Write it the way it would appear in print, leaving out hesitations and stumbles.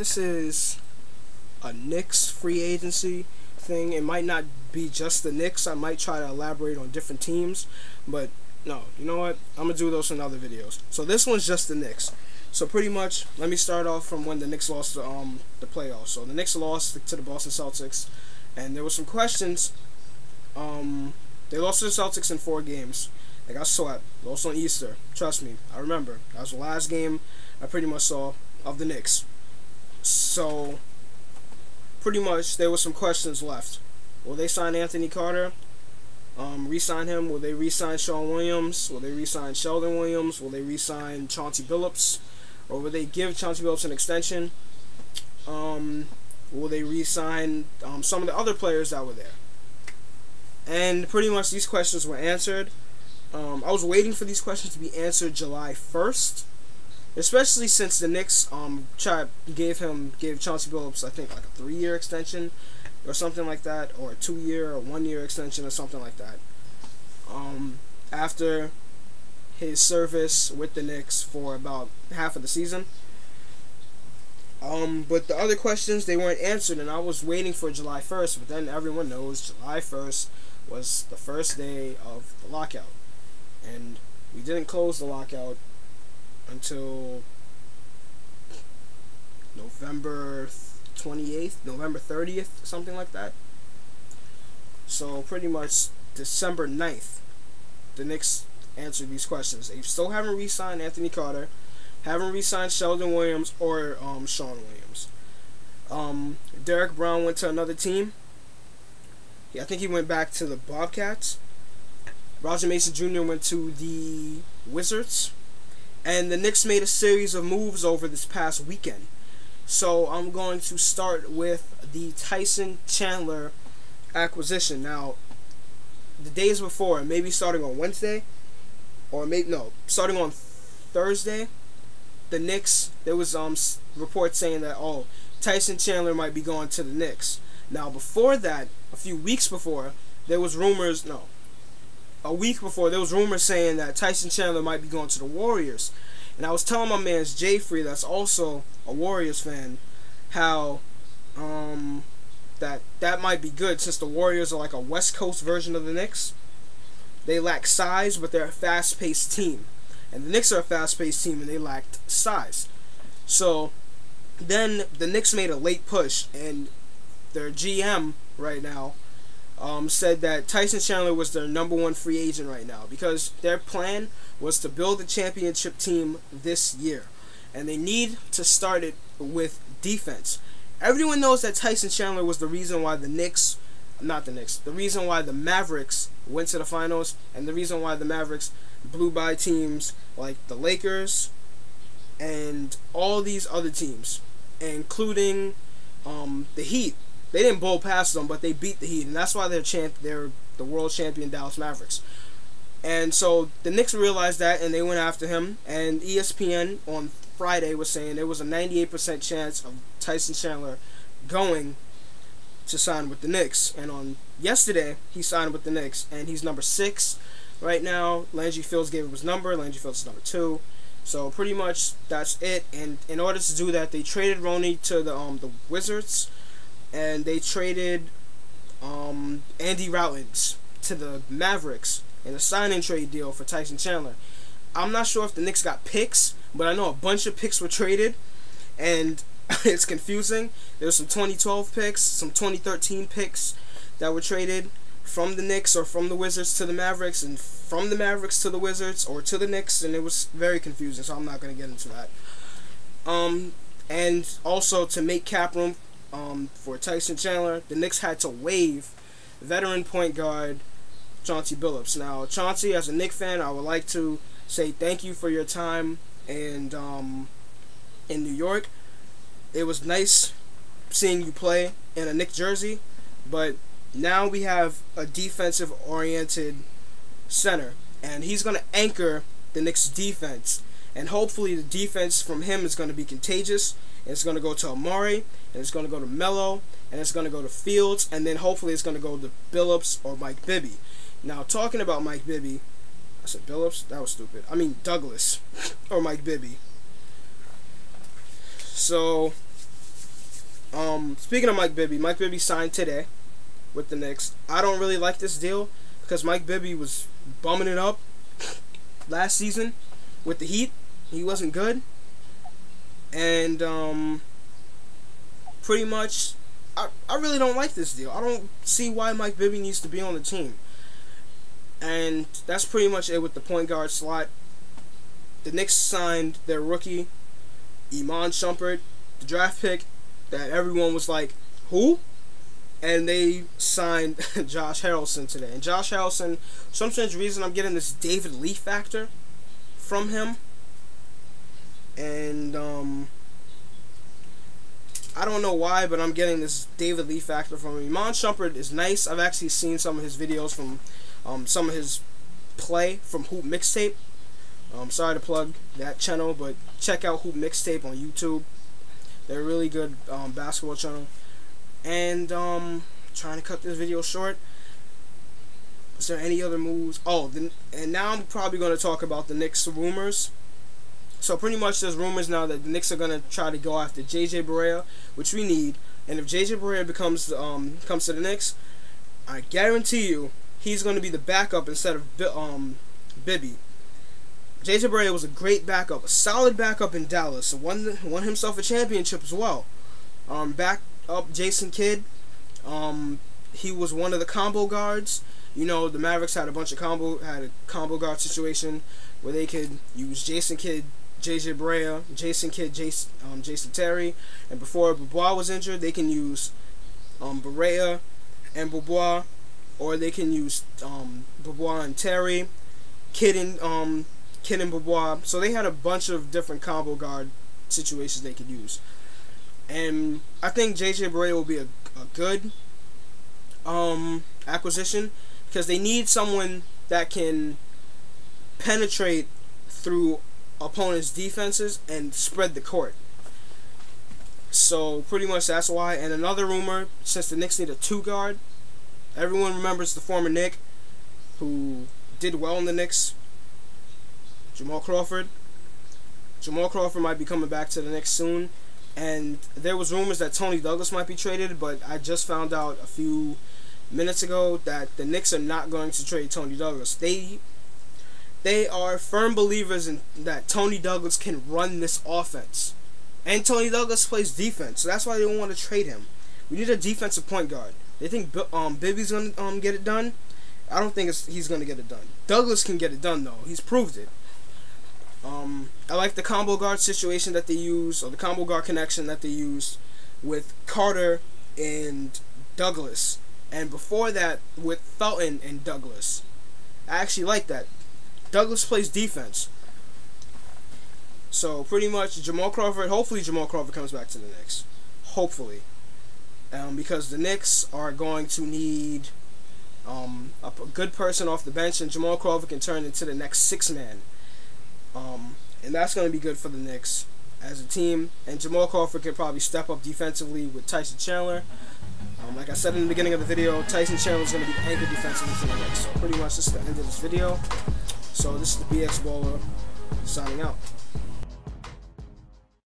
this is a Knicks free agency thing. It might not be just the Knicks. I might try to elaborate on different teams, but no, you know what? I'm gonna do those in other videos. So this one's just the Knicks. So pretty much, let me start off from when the Knicks lost the playoffs. So the Knicks lost to the Boston Celtics, and there were some questions. They lost to the Celtics in 4 games. They got swept. Lost on Easter. Trust me, I remember. That was the last game I pretty much saw of the Knicks. So pretty much there were some questions left. Will they sign Anthony Carter? Re-sign him? Will they re-sign Sean Williams? Will they re-sign Sheldon Williams? Will they re-sign Chauncey Billups? Or will they give Chauncey Billups an extension? Will they re-sign some of the other players that were there? And pretty much these questions were answered. I was waiting for these questions to be answered July 1st, especially since the Knicks gave Chauncey Billups, I think, like a 3-year extension or something like that, or a 2-year or 1-year extension or something like that. After his service with the Knicks for about half of the season. But the other questions, they weren't answered, and I was waiting for July 1st, but then everyone knows July 1st was the first day of the lockout. And we didn't close the lockout until November 28th, November 30th, something like that. So pretty much December 9th, the Knicks answered these questions. They still haven't re-signed Anthony Carter, haven't re-signed Sheldon Williams or Sean Williams. Derek Brown went to another team. I think he went back to the Bobcats. Roger Mason Jr. went to the Wizards. And the Knicks made a series of moves over this past weekend. So I'm going to start with the Tyson Chandler acquisition. Now, the days before, maybe starting on Wednesday, or starting on Thursday, the Knicks, there was reports saying that, Tyson Chandler might be going to the Knicks. Now, before that, a few weeks before, there was rumors, a week before, there was rumors saying that Tyson Chandler might be going to the Warriors. And I was telling my man Jay Free, that's also a Warriors fan, how that might be good, since the Warriors are like a West Coast version of the Knicks. They lack size, but they're a fast-paced team. And the Knicks are a fast-paced team, and they lacked size. So then the Knicks made a late push, and their GM right now said that Tyson Chandler was their #1 free agent right now, because their plan was to build a championship team this year, and they need to start it with defense. Everyone knows that Tyson Chandler was the reason why the reason why the Mavericks went to the finals, and the reason why the Mavericks blew by teams like the Lakers and all these other teams, including the Heat. They didn't blow past them, but they beat the Heat, and that's why they're the world champion Dallas Mavericks. And so the Knicks realized that, and they went after him. And ESPN on Friday was saying there was a 98% chance of Tyson Chandler going to sign with the Knicks. And on yesterday, he signed with the Knicks, and he's number 6 right now. Landry Fields gave him his number. Landry Fields is number 2. So pretty much that's it. And in order to do that, they traded Roney to the Wizards. And they traded Andy Routledge to the Mavericks in a sign-and trade deal for Tyson Chandler. I'm not sure if the Knicks got picks, but I know a bunch of picks were traded, and it's confusing. There's some 2012 picks, some 2013 picks that were traded from the Knicks or from the Wizards to the Mavericks, and from the Mavericks to the Wizards or to the Knicks, and it was very confusing, so I'm not going to get into that. And also, to make cap room for Tyson Chandler, the Knicks had to waive veteran point guard Chauncey Billups. Now, Chauncey, as a Knicks fan, I would like to say thank you for your time and in New York. It was nice seeing you play in a Knicks jersey, but now we have a defensive-oriented center, and he's going to anchor the Knicks defense, and hopefully the defense from him is going to be contagious. And it's going to go to Amari, and it's going to go to Melo, and it's going to go to Fields, and then hopefully it's going to go to Billups or Mike Bibby. Now, talking about Mike Bibby, I said Billups? That was stupid. I mean Douglas or Mike Bibby. So Speaking of Mike Bibby signed today with the Knicks. I don't really like this deal because Mike Bibby was bumming it up last season with the Heat. He wasn't good. And pretty much I really don't like this deal. I don't see why Mike Bibby needs to be on the team. And that's pretty much it with the point guard slot. The Knicks signed their rookie, Iman Shumpert, the draft pick that everyone was like, who? And they signed Josh Harrelson today. And Josh Harrelson, for some strange reason, I'm getting this David Lee factor from him. And I don't know why, but I'm getting this David Lee factor from him. Iman Shumpert is nice. I've actually seen some of his videos from some of his play from Hoop Mixtape. Sorry to plug that channel, but check out Hoop Mixtape on YouTube. They're a really good basketball channel. And trying to cut this video short. Is there any other moves? Oh, and now I'm probably going to talk about the Knicks rumors. So pretty much there's rumors now that the Knicks are going to try to go after JJ Barea, which we need. And if JJ Barea comes to the Knicks, I guarantee you he's going to be the backup instead of Bibby. JJ Barea was a great backup, a solid backup in Dallas. Won himself a championship as well. Back up Jason Kidd. He was one of the combo guards. You know, the Mavericks had a combo guard situation where they could use Jason Kidd, JJ Barea, Jason Kidd, Jason Terry, and before Bobois was injured, they can use Barea and Bobois, or they can use Bobois and Terry, Kidd and Bobois. So they had a bunch of different combo guard situations they could use. And I think JJ Barea will be a good acquisition because they need someone that can penetrate through opponents' defenses and spread the court. So pretty much that's why. And another rumor, since the Knicks need a 2 guard, everyone remembers the former Knick who did well in the Knicks, Jamal Crawford. Jamal Crawford might be coming back to the Knicks soon. And there was rumors that Tony Douglas might be traded, but I just found out a few minutes ago that the Knicks are not going to trade Tony Douglas. They are firm believers in that Tony Douglas can run this offense. And Tony Douglas plays defense, so that's why they don't want to trade him. We need a defensive point guard. They think Bibby's going to get it done. I don't think he's going to get it done. Douglas can get it done, though. He's proved it. I like the combo guard situation that they use, or the combo guard connection that they use with Carter and Douglas. And before that, with Felton and Douglas. I actually like that. Douglas plays defense. So pretty much Jamal Crawford, hopefully Jamal Crawford comes back to the Knicks. Hopefully. Because the Knicks are going to need a good person off the bench, and Jamal Crawford can turn into the next 6-man. And that's going to be good for the Knicks as a team. And Jamal Crawford can probably step up defensively with Tyson Chandler. Like I said in the beginning of the video, Tyson Chandler is going to be the anchor defensively for the Knicks. So pretty much this is the end of this video. So this is the BX Baller signing out.